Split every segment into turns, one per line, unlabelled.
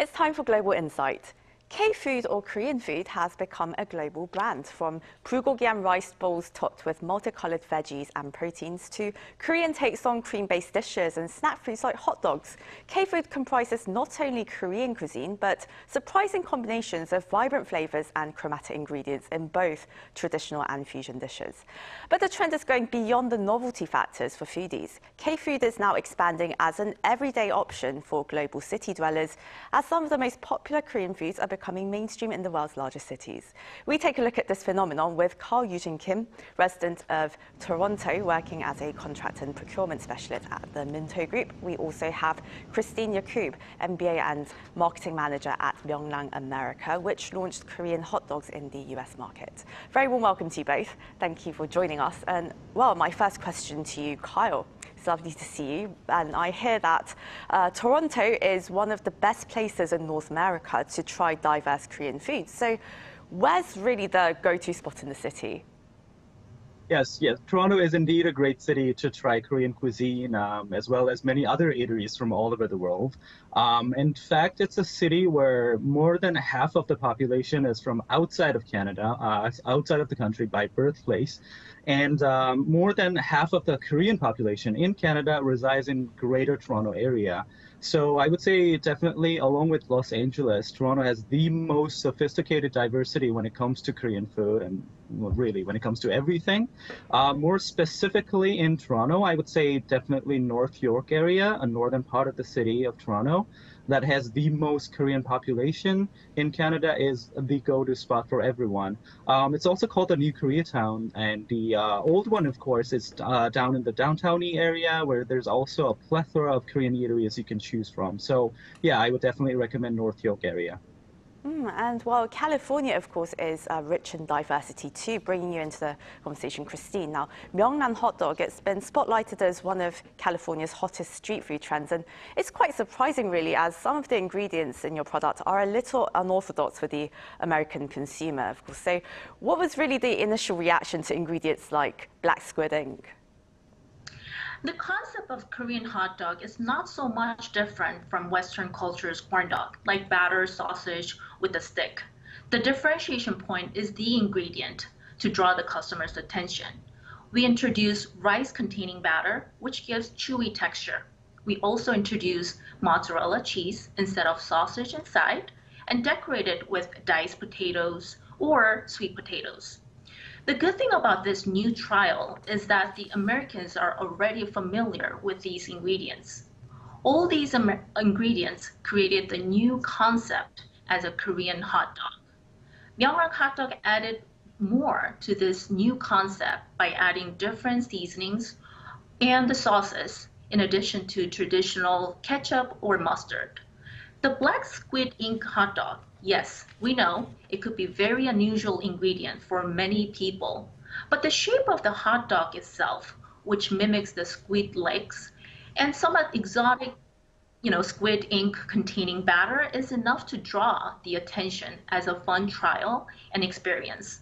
It's time for Global Insight. K-food or Korean food has become a global brand, from bulgogi rice bowls topped with multicolored veggies and proteins to Korean takes on cream-based dishes and snack foods like hot dogs. K-food comprises not only Korean cuisine, but surprising combinations of vibrant flavors and chromatic ingredients in both traditional and fusion dishes. But the trend is going beyond the novelty factors for foodies. K-food is now expanding as an everyday option for global city dwellers, as some of the most popular Korean foods are becoming mainstream in the world's largest cities. We take a look at this phenomenon with Carl Eugene Kim, resident of Toronto, working as a contract and procurement specialist at the Minto Group. We also have Christine Yakub, MBA and marketing manager at Myungrang America, which launched Korean hot dogs in the US market. Very warm welcome to you both. Thank you for joining us. And well, my first question to you, Kyle. It's lovely to see you, and I hear that Toronto is one of the best places in North America to try diverse Korean food. So where's really the go-to spot in the city?
Yes. Toronto is indeed a great city to try Korean cuisine, as well as many other eateries from all over the world. In fact, it's a city where more than half of the population is from outside of Canada, outside of the country by birthplace. And more than half of the Korean population in Canada resides in Greater Toronto area. So I would say definitely, along with Los Angeles, Toronto has the most sophisticated diversity when it comes to Korean food, and well, really when it comes to everything. More specifically in Toronto, I would say definitely North York area, a northern part of the city of Toronto, that has the most Korean population in Canada, is the go-to spot for everyone. It's also called the New Koreatown, and the old one, of course, is down in the downtown-y area, where there's also a plethora of Korean eateries you can choose from. So yeah, I would definitely recommend North York area.
And while California, of course, is rich in diversity too, bringing you into the conversation, Christine. Now, Myungrang hot dog, it's been spotlighted as one of California's hottest street food trends, and it's quite surprising, really, as some of the ingredients in your product are a little unorthodox for the American consumer, of course. So what was really the initial reaction to ingredients like black squid ink?
The concept of Korean hot dog is not so much different from Western culture's corn dog, like batter sausage with a stick. The differentiation point is the ingredient to draw the customer's attention. We introduce rice-containing batter, which gives chewy texture. We also introduce mozzarella cheese instead of sausage inside, and decorate it with diced potatoes or sweet potatoes. The good thing about this new trial is that the Americans are already familiar with these ingredients. All these ingredients created the new concept as a Korean hot dog. Myungrang hot dog added more to this new concept by adding different seasonings and the sauces, in addition to traditional ketchup or mustard. The black squid ink hot dog, yes, we know it could be a very unusual ingredient for many people, but the shape of the hot dog itself, which mimics the squid legs, and somewhat exotic, squid ink containing batter, is enough to draw the attention as a fun trial and experience.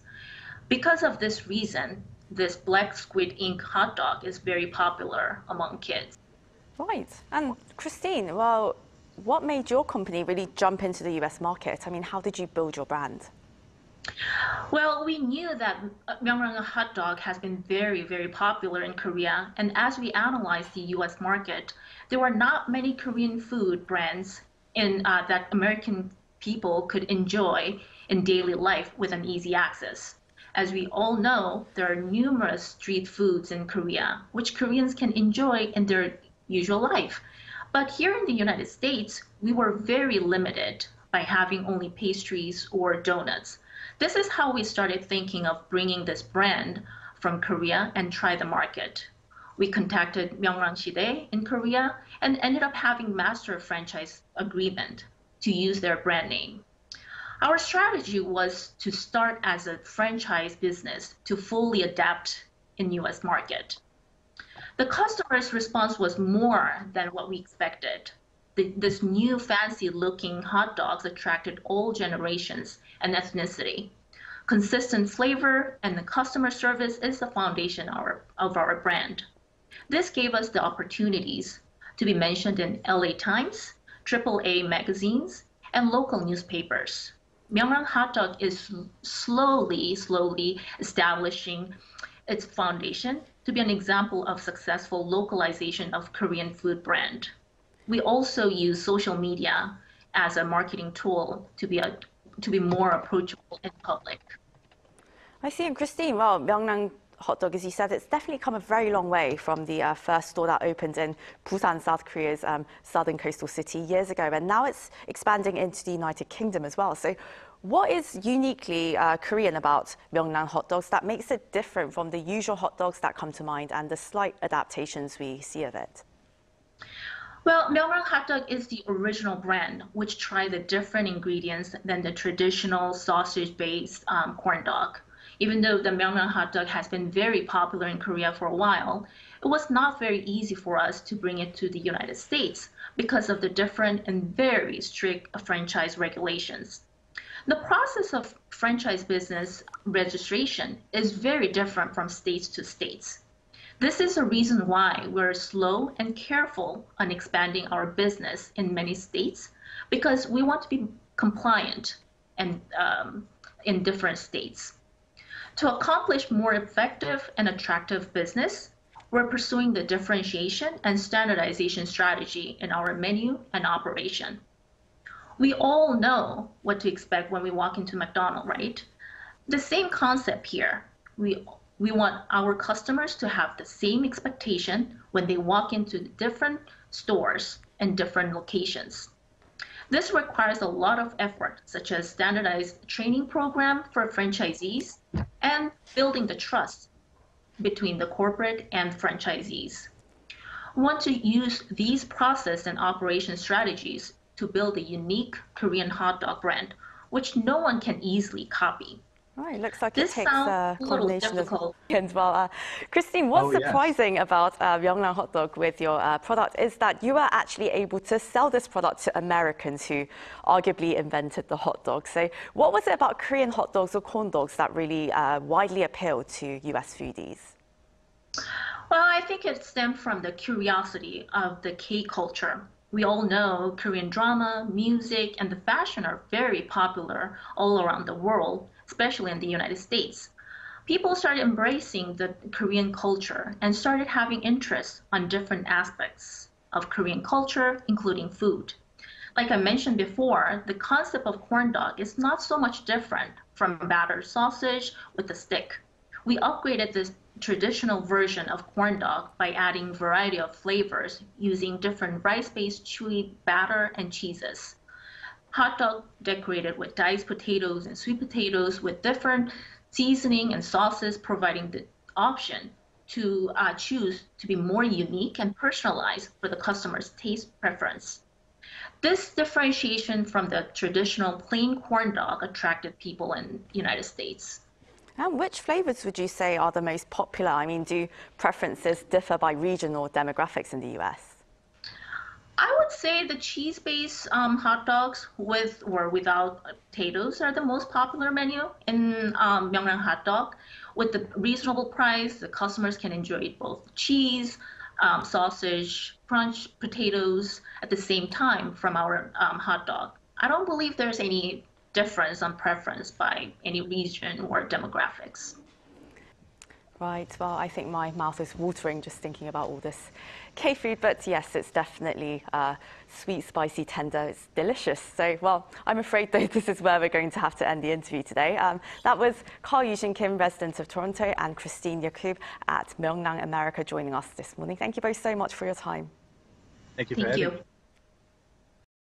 Because of this reason, this black squid ink hot dog is very popular among kids.
Right. And Christine, well, what made your company really jump into the US market? I mean, how did you build your brand?
Well, we knew that Myungrang hot dog has been very, very popular in Korea. And as we analyzed the US market, there were not many Korean food brands that American people could enjoy in daily life with an easy access. As we all know, there are numerous street foods in Korea, which Koreans can enjoy in their usual life. But here in the United States, we were very limited by having only pastries or donuts. This is how we started thinking of bringing this brand from Korea and try the market. We contacted Myungrang Shide in Korea and ended up having master franchise agreement to use their brand name. Our strategy was to start as a franchise business to fully adapt in US market. The customer's response was more than what we expected. This new fancy-looking hot dogs attracted all generations and ethnicity. Consistent flavor and the customer service is the foundation of our brand. This gave us the opportunities to be mentioned in LA Times, AAA magazines, and local newspapers. Myungrang hot dog is slowly establishing its foundation to be an example of successful localization of Korean food brand. We also use social media as a marketing tool to be more approachable in public.
I see. And Christine, well, Myungrang hot dog, as you said, it's definitely come a very long way from the first store that opened in Busan, South Korea's southern coastal city years ago. And now it's expanding into the United Kingdom as well. So what is uniquely Korean about Myungrang hot dogs that makes it different from the usual hot dogs that come to mind and the slight adaptations we see of it?
Well, Myungrang hot dog is the original brand, which tried the different ingredients than the traditional sausage-based corn dog. Even though the Myungrang hot dog has been very popular in Korea for a while, it was not very easy for us to bring it to the United States because of the different and very strict franchise regulations. The process of franchise business registration is very different from states to states. This is a reason why we're slow and careful on expanding our business in many states, because we want to be compliant and in different states. To accomplish more effective and attractive business, we're pursuing the differentiation and standardization strategy in our menu and operation. We all know what to expect when we walk into McDonald's, right? The same concept here. We want our customers to have the same expectation when they walk into the different stores and different locations. This requires a lot of effort, such as standardized training program for franchisees and building the trust between the corporate and franchisees. We want to use these process and operation strategies to build a unique Korean hot dog brand, which no one can easily copy.
Right, looks like
This
it takes a combination
difficult.
of. Well, Christine, what's surprising about Myungrang hot dog with your product is that you are actually able to sell this product to Americans who arguably invented the hot dog. So what was it about Korean hot dogs or corn dogs that really widely appealed to US foodies?
Well, I think it stemmed from the curiosity of the K culture. We all know Korean drama, music, and the fashion are very popular all around the world, especially in the United States. People started embracing the Korean culture and started having interest on different aspects of Korean culture, including food. Like I mentioned before, the concept of corn dog is not so much different from battered sausage with a stick. We upgraded this traditional version of corn dog by adding variety of flavors using different rice-based chewy batter and cheeses. Hot dog decorated with diced potatoes and sweet potatoes with different seasoning and sauces, providing the option to choose to be more unique and personalized for the customer's taste preference. This differentiation from the traditional plain corn dog attracted people in the United States.
And which flavors would you say are the most popular? I mean, do preferences differ by region or demographics in the US?
I would say the cheese-based hot dogs with or without potatoes are the most popular menu in Myungrang hot dog. With the reasonable price, the customers can enjoy both cheese, sausage, crunch, potatoes at the same time from our hot dog. I don't believe there's any difference on preference by any region or demographics.
Right, well, I think my mouth is watering just thinking about all this K-food, but yes, it's definitely sweet, spicy, tender, it's delicious. So, well, I'm afraid though this is where we're going to have to end the interview today. That was Carl Eugene Kim, resident of Toronto, and Christine Yakub at Myungrang America joining us this morning. Thank you both so much for your time.
Thank you for having me.